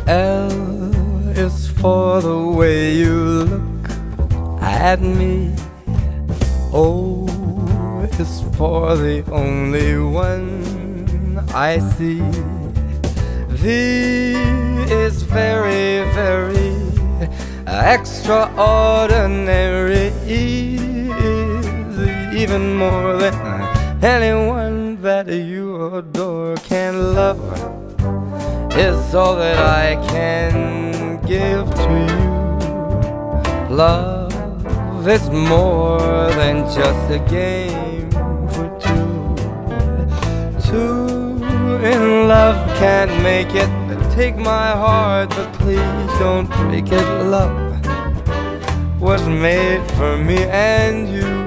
L is for the way you look at me. O is for the only one I see. V is very, very extraordinary. E is even more than anyone that you adore can love. Is all that I can give to you. Love is more than just a game for two. Two in love can't make it. Take my heart, but please don't break it. Love was made for me and you.